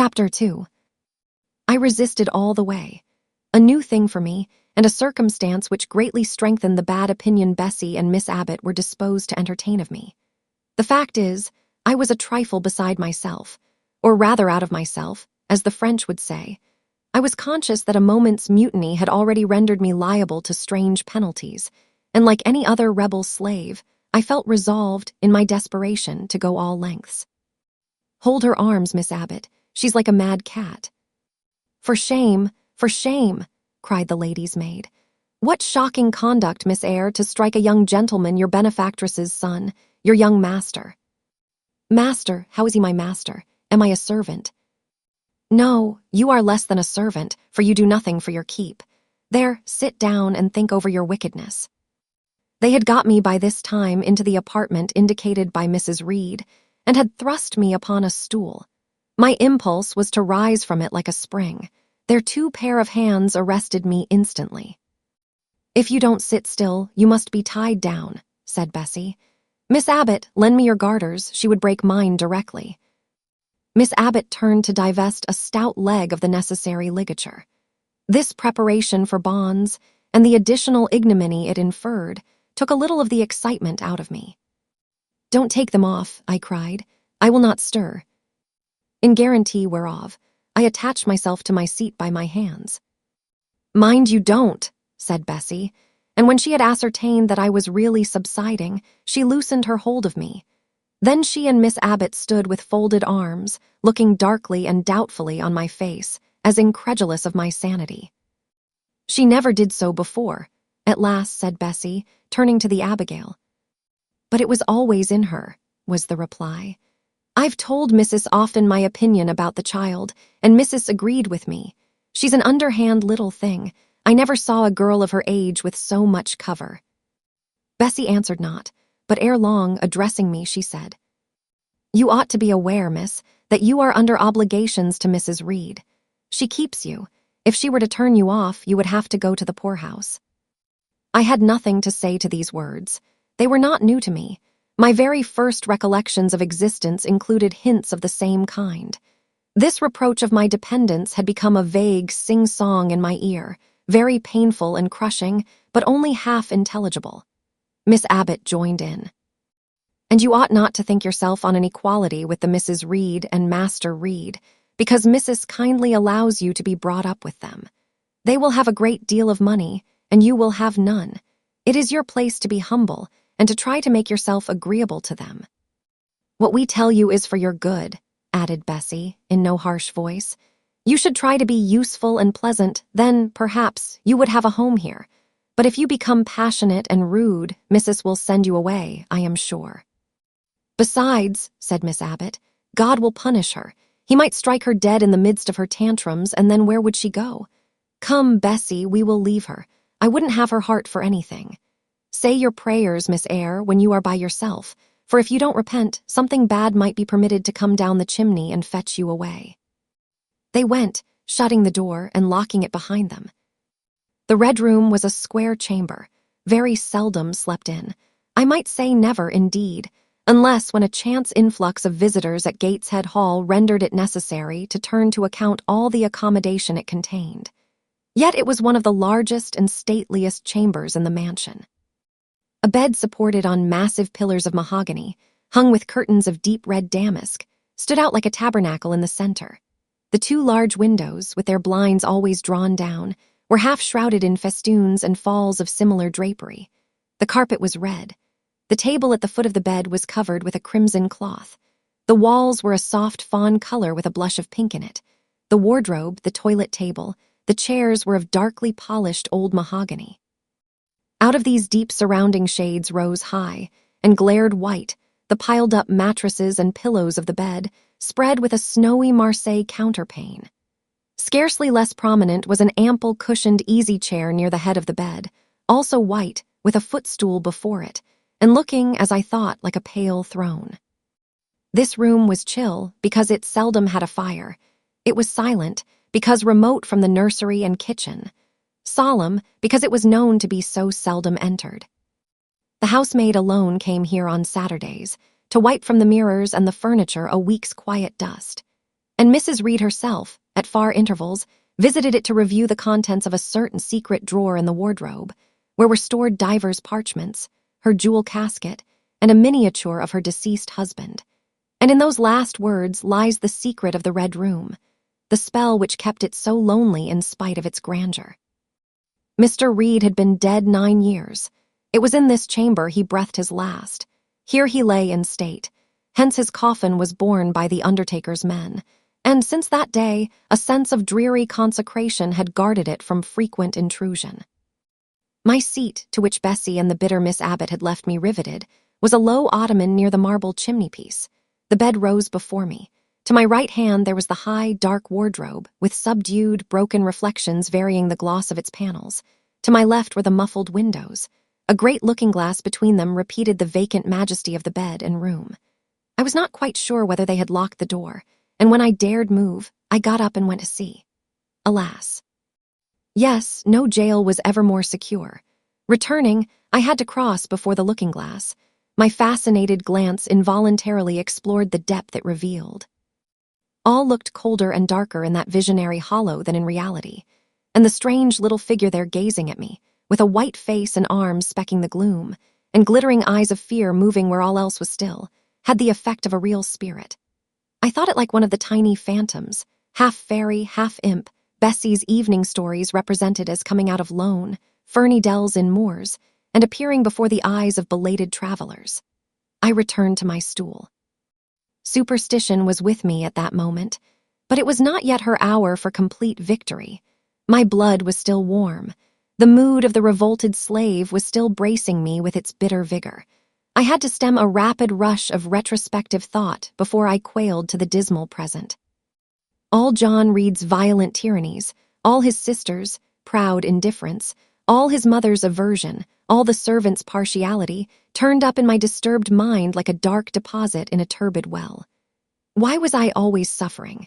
Chapter 2. I resisted all the way. A new thing for me, and a circumstance which greatly strengthened the bad opinion Bessie and Miss Abbott were disposed to entertain of me. The fact is, I was a trifle beside myself, or rather out of myself, as the French would say. I was conscious that a moment's mutiny had already rendered me liable to strange penalties, and like any other rebel slave, I felt resolved, in my desperation, to go all lengths. "Hold her arms, Miss Abbott. She's like a mad cat." For shame, cried the lady's maid. "What shocking conduct, Miss Eyre, to strike a young gentleman, your benefactress's son, your young master." "Master? How is he my master? Am I a servant?" "No, you are less than a servant, for you do nothing for your keep. There, sit down and think over your wickedness." They had got me by this time into the apartment indicated by Mrs. Reed, and had thrust me upon a stool. My impulse was to rise from it like a spring. Their 2 pair of hands arrested me instantly. "If you don't sit still, you must be tied down," said Bessie. "Miss Abbott, lend me your garters, she would break mine directly." Miss Abbott turned to divest a stout leg of the necessary ligature. This preparation for bonds, and the additional ignominy it inferred, took a little of the excitement out of me. "Don't take them off," I cried. "I will not stir." In guarantee whereof, I attached myself to my seat by my hands. "Mind you don't," said Bessie, and when she had ascertained that I was really subsiding, she loosened her hold of me. Then she and Miss Abbott stood with folded arms, looking darkly and doubtfully on my face, as incredulous of my sanity. "She never did so before," at last said Bessie, turning to the Abigail. "But it was always in her," was the reply. "I've told Mrs. often my opinion about the child, and Mrs. agreed with me. She's an underhand little thing. I never saw a girl of her age with so much cover." Bessie answered not, but ere long, addressing me, she said, "You ought to be aware, miss, that you are under obligations to Mrs. Reed. She keeps you. If she were to turn you off, you would have to go to the poorhouse." I had nothing to say to these words. They were not new to me. My very first recollections of existence included hints of the same kind. This reproach of my dependence had become a vague sing-song in my ear, very painful and crushing, but only half intelligible. Miss Abbott joined in. "And you ought not to think yourself on an equality with the Mrs. Reed and Master Reed, because Mrs. kindly allows you to be brought up with them. They will have a great deal of money, and you will have none. It is your place to be humble, and to try to make yourself agreeable to them." "What we tell you is for your good," added Bessie, in no harsh voice. "You should try to be useful and pleasant, then, perhaps, you would have a home here. But if you become passionate and rude, Mrs. will send you away, I am sure." "Besides," said Miss Abbott, "God will punish her. He might strike her dead in the midst of her tantrums, and then where would she go? Come, Bessie, we will leave her. I wouldn't have her heart for anything. Say your prayers, Miss Eyre, when you are by yourself, for if you don't repent, something bad might be permitted to come down the chimney and fetch you away." They went, shutting the door and locking it behind them. The Red Room was a square chamber, very seldom slept in. I might say never, indeed, unless when a chance influx of visitors at Gateshead Hall rendered it necessary to turn to account all the accommodation it contained. Yet it was one of the largest and stateliest chambers in the mansion. A bed supported on massive pillars of mahogany, hung with curtains of deep red damask, stood out like a tabernacle in the center. The 2 large windows, with their blinds always drawn down, were half shrouded in festoons and falls of similar drapery. The carpet was red. The table at the foot of the bed was covered with a crimson cloth. The walls were a soft fawn color with a blush of pink in it. The wardrobe, the toilet table, the chairs were of darkly polished old mahogany. Out of these deep surrounding shades rose high, and glared white, the piled-up mattresses and pillows of the bed, spread with a snowy Marseille counterpane. Scarcely less prominent was an ample cushioned easy-chair near the head of the bed, also white, with a footstool before it, and looking, as I thought, like a pale throne. This room was chill because it seldom had a fire. It was silent because remote from the nursery and kitchen. Solemn because it was known to be so seldom entered. The housemaid alone came here on Saturdays, to wipe from the mirrors and the furniture a week's quiet dust. And Mrs. Reed herself, at far intervals, visited it to review the contents of a certain secret drawer in the wardrobe, where were stored divers parchments, her jewel casket, and a miniature of her deceased husband. And in those last words lies the secret of the Red Room, the spell which kept it so lonely in spite of its grandeur. Mr. Reed had been dead 9 years. It was in this chamber he breathed his last. Here he lay in state. Hence his coffin was borne by the undertaker's men. And since that day, a sense of dreary consecration had guarded it from frequent intrusion. My seat, to which Bessie and the bitter Miss Abbott had left me riveted, was a low ottoman near the marble chimney-piece. The bed rose before me. To my right hand there was the high, dark wardrobe, with subdued, broken reflections varying the gloss of its panels. To my left were the muffled windows. A great looking-glass between them repeated the vacant majesty of the bed and room. I was not quite sure whether they had locked the door, and when I dared move, I got up and went to see. Alas! Yes, no jail was ever more secure. Returning, I had to cross before the looking-glass. My fascinated glance involuntarily explored the depth it revealed. All looked colder and darker in that visionary hollow than in reality, and the strange little figure there gazing at me, with a white face and arms specking the gloom, and glittering eyes of fear moving where all else was still, had the effect of a real spirit. I thought it like one of the tiny phantoms, half fairy, half imp, Bessie's evening stories represented as coming out of lone, ferny dells in moors, and appearing before the eyes of belated travelers. I returned to my stool. Superstition was with me at that moment, but it was not yet her hour for complete victory. My blood was still warm. The mood of the revolted slave was still bracing me with its bitter vigor. I had to stem a rapid rush of retrospective thought before I quailed to the dismal present. All John Reed's violent tyrannies, all his sisters' proud indifference, all his mother's aversion, all the servants' partiality, turned up in my disturbed mind like a dark deposit in a turbid well. Why was I always suffering?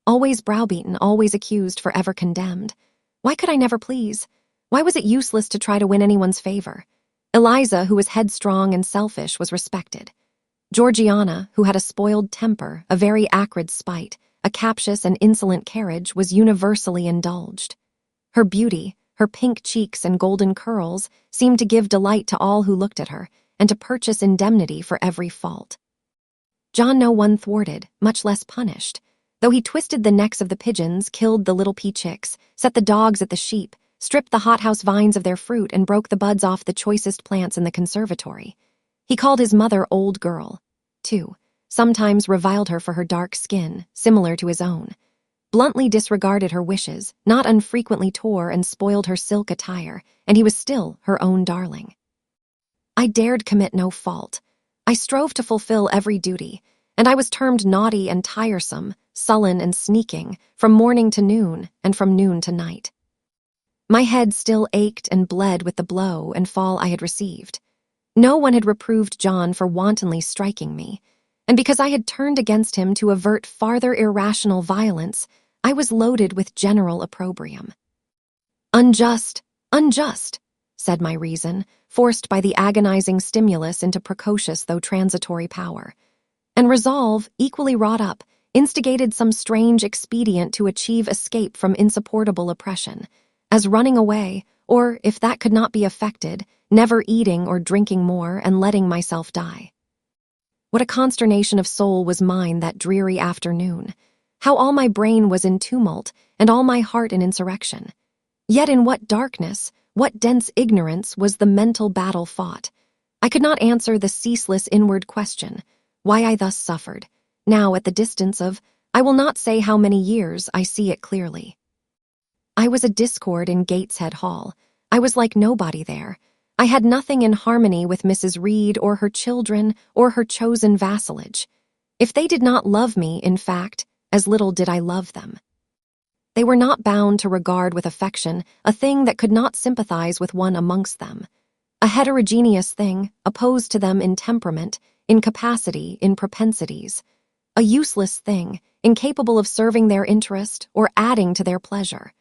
Always browbeaten, always accused, forever condemned. Why could I never please? Why was it useless to try to win anyone's favor? Eliza, who was headstrong and selfish, was respected. Georgiana, who had a spoiled temper, a very acrid spite, a captious and insolent carriage, was universally indulged. Her beauty, her pink cheeks and golden curls, seemed to give delight to all who looked at her, and to purchase indemnity for every fault. John no one thwarted, much less punished. Though he twisted the necks of the pigeons, killed the little pea chicks, set the dogs at the sheep, stripped the hothouse vines of their fruit, and broke the buds off the choicest plants in the conservatory. He called his mother old girl, too, sometimes reviled her for her dark skin, similar to his own, bluntly disregarded her wishes, not unfrequently tore and spoiled her silk attire, and he was still her own darling. I dared commit no fault. I strove to fulfill every duty, and I was termed naughty and tiresome, sullen and sneaking, from morning to noon, and from noon to night. My head still ached and bled with the blow and fall I had received. No one had reproved John for wantonly striking me, and because I had turned against him to avert farther irrational violence, I was loaded with general opprobrium. Unjust, unjust, said my reason, forced by the agonizing stimulus into precocious though transitory power. And resolve, equally wrought up, instigated some strange expedient to achieve escape from insupportable oppression, as running away, or, if that could not be effected, never eating or drinking more and letting myself die. What a consternation of soul was mine that dreary afternoon! How all my brain was in tumult, and all my heart in insurrection! Yet in what darkness, what dense ignorance was the mental battle fought! I could not answer the ceaseless inward question, why I thus suffered. Now, at the distance of, I will not say how many years, I see it clearly. I was a discord in Gateshead Hall. I was like nobody there. I had nothing in harmony with Mrs. Reed or her children or her chosen vassalage. If they did not love me, in fact, as little did I love them. They were not bound to regard with affection a thing that could not sympathize with one amongst them. A heterogeneous thing, opposed to them in temperament, in capacity, in propensities. A useless thing, incapable of serving their interest or adding to their pleasure.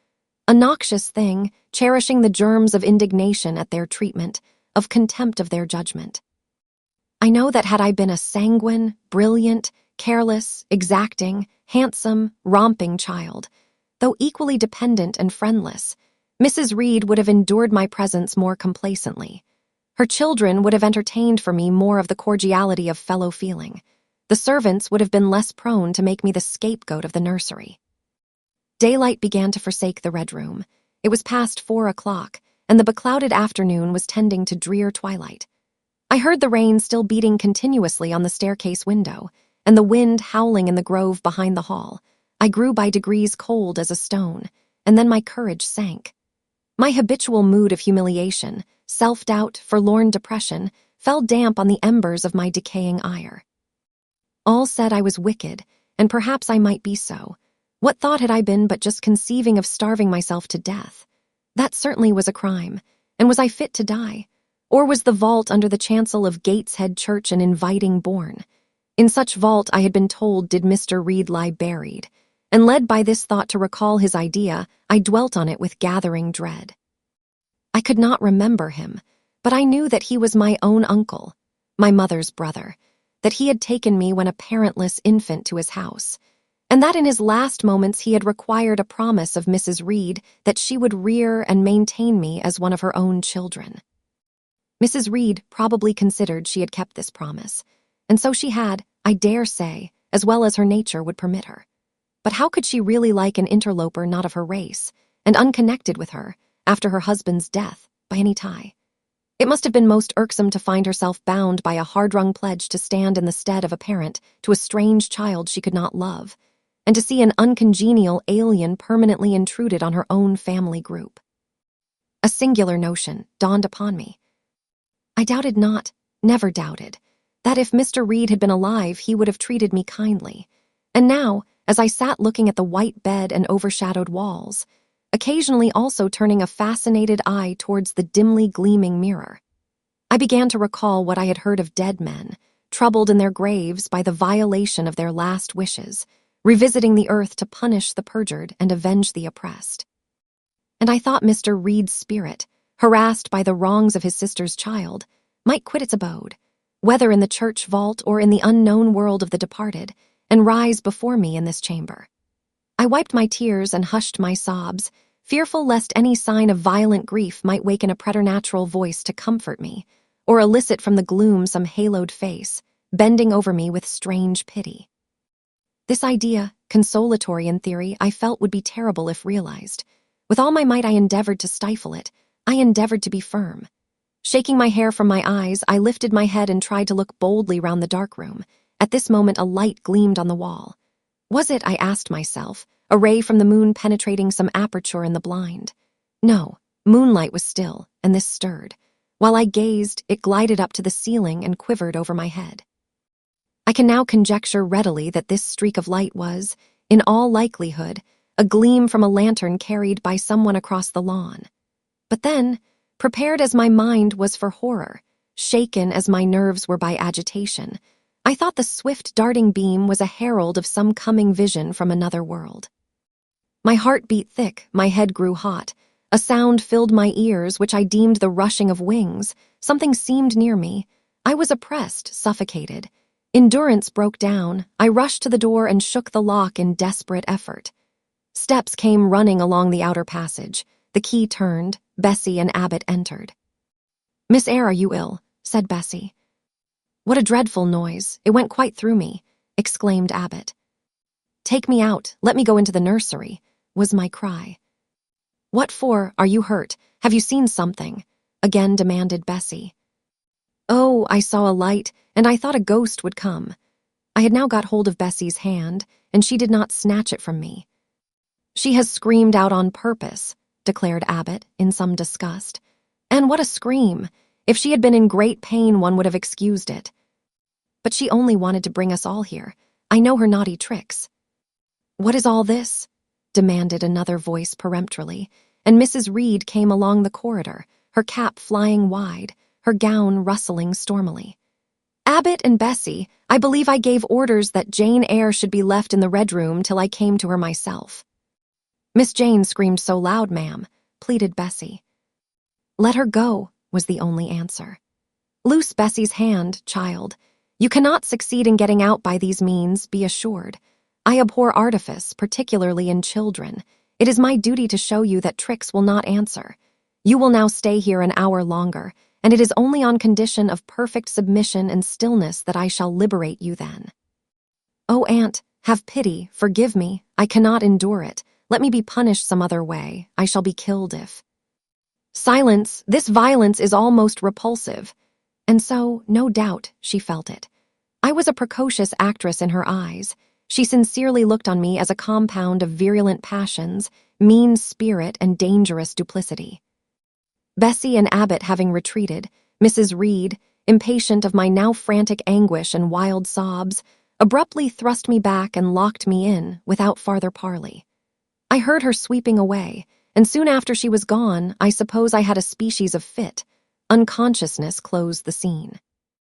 A noxious thing, cherishing the germs of indignation at their treatment, of contempt of their judgment. I know that had I been a sanguine, brilliant, Careless, exacting, handsome, romping child. Though equally dependent and friendless, Mrs. Reed would have endured my presence more complacently. Her children would have entertained for me more of the cordiality of fellow feeling. The servants would have been less prone to make me the scapegoat of the nursery. Daylight began to forsake the Red Room. It was past 4 o'clock, and the beclouded afternoon was tending to drear twilight. I heard the rain still beating continuously on the staircase window, and the wind howling in the grove behind the hall. I grew by degrees cold as a stone, and then my courage sank. My habitual mood of humiliation, self-doubt, forlorn depression, fell damp on the embers of my decaying ire. All said I was wicked, and perhaps I might be so. What thought had I been but just conceiving of starving myself to death? That certainly was a crime, and was I fit to die? Or was the vault under the chancel of Gateshead Church an inviting bourne? In such vault, I had been told, did Mr. Reed lie buried, and led by this thought to recall his idea, I dwelt on it with gathering dread. I could not remember him, but I knew that he was my own uncle, my mother's brother, that he had taken me when a parentless infant to his house, and that in his last moments he had required a promise of Mrs. Reed that she would rear and maintain me as one of her own children. Mrs. Reed probably considered she had kept this promise, and so she had, I dare say, as well as her nature would permit her. But how could she really like an interloper not of her race, and unconnected with her, after her husband's death, by any tie? It must have been most irksome to find herself bound by a hard-wrung pledge to stand in the stead of a parent to a strange child she could not love, and to see an uncongenial alien permanently intruded on her own family group. A singular notion dawned upon me. I doubted not, never doubted, that if Mr. Reed had been alive he would have treated me kindly, and now, as I sat looking at the white bed and overshadowed walls, occasionally also turning a fascinated eye towards the dimly gleaming mirror, I began to recall what I had heard of dead men, troubled in their graves by the violation of their last wishes, revisiting the earth to punish the perjured and avenge the oppressed. And I thought Mr. Reed's spirit, harassed by the wrongs of his sister's child, might quit its abode, whether in the church vault or in the unknown world of the departed, and rise before me in this chamber. I wiped my tears and hushed my sobs, fearful lest any sign of violent grief might waken a preternatural voice to comfort me, or elicit from the gloom some haloed face, bending over me with strange pity. This idea, consolatory in theory, I felt would be terrible if realized. With all my might I endeavored to stifle it. I endeavored to be firm. Shaking my hair from my eyes, I lifted my head and tried to look boldly round the dark room. At this moment a light gleamed on the wall. Was it, I asked myself, a ray from the moon penetrating some aperture in the blind? No, moonlight was still, and this stirred. While I gazed, it glided up to the ceiling and quivered over my head. I can now conjecture readily that this streak of light was, in all likelihood, a gleam from a lantern carried by someone across the lawn. But then, prepared as my mind was for horror, shaken as my nerves were by agitation, I thought the swift darting beam was a herald of some coming vision from another world. My heart beat thick, my head grew hot. A sound filled my ears which I deemed the rushing of wings. Something seemed near me. I was oppressed, suffocated. Endurance broke down. I rushed to the door and shook the lock in desperate effort. Steps came running along the outer passage. The key turned. Bessie and Abbott entered. "Miss Eyre, are you ill?" said Bessie. "What a dreadful noise. It went quite through me," exclaimed Abbott. "Take me out. Let me go into the nursery," was my cry. "What for? Are you hurt? Have you seen something?" again demanded Bessie. "Oh, I saw a light, and I thought a ghost would come." I had now got hold of Bessie's hand, and she did not snatch it from me. "She has screamed out on purpose," declared Abbott, in some disgust. "And what a scream! If she had been in great pain, one would have excused it. But she only wanted to bring us all here. I know her naughty tricks." "What is all this?" demanded another voice peremptorily, and Mrs. Reed came along the corridor, her cap flying wide, her gown rustling stormily. "Abbott and Bessie, I believe I gave orders that Jane Eyre should be left in the Red Room till I came to her myself." "Miss Jane screamed so loud, ma'am," pleaded Bessie. "Let her go," was the only answer. "Loose Bessie's hand, child. You cannot succeed in getting out by these means, be assured. I abhor artifice, particularly in children. It is my duty to show you that tricks will not answer. You will now stay here an hour longer, and it is only on condition of perfect submission and stillness that I shall liberate you then. Oh, aunt, have pity, forgive me. I cannot endure it. Let me be punished some other way. I shall be killed if... Silence, this violence is almost repulsive. And so, no doubt, she felt it. I was a precocious actress in her eyes. She sincerely looked on me as a compound of virulent passions, mean spirit, and dangerous duplicity. Bessie and Abbott having retreated, Mrs. Reed, impatient of my now frantic anguish and wild sobs, abruptly thrust me back and locked me in without farther parley. I heard her sweeping away, and soon after she was gone, I suppose I had a species of fit. Unconsciousness closed the scene.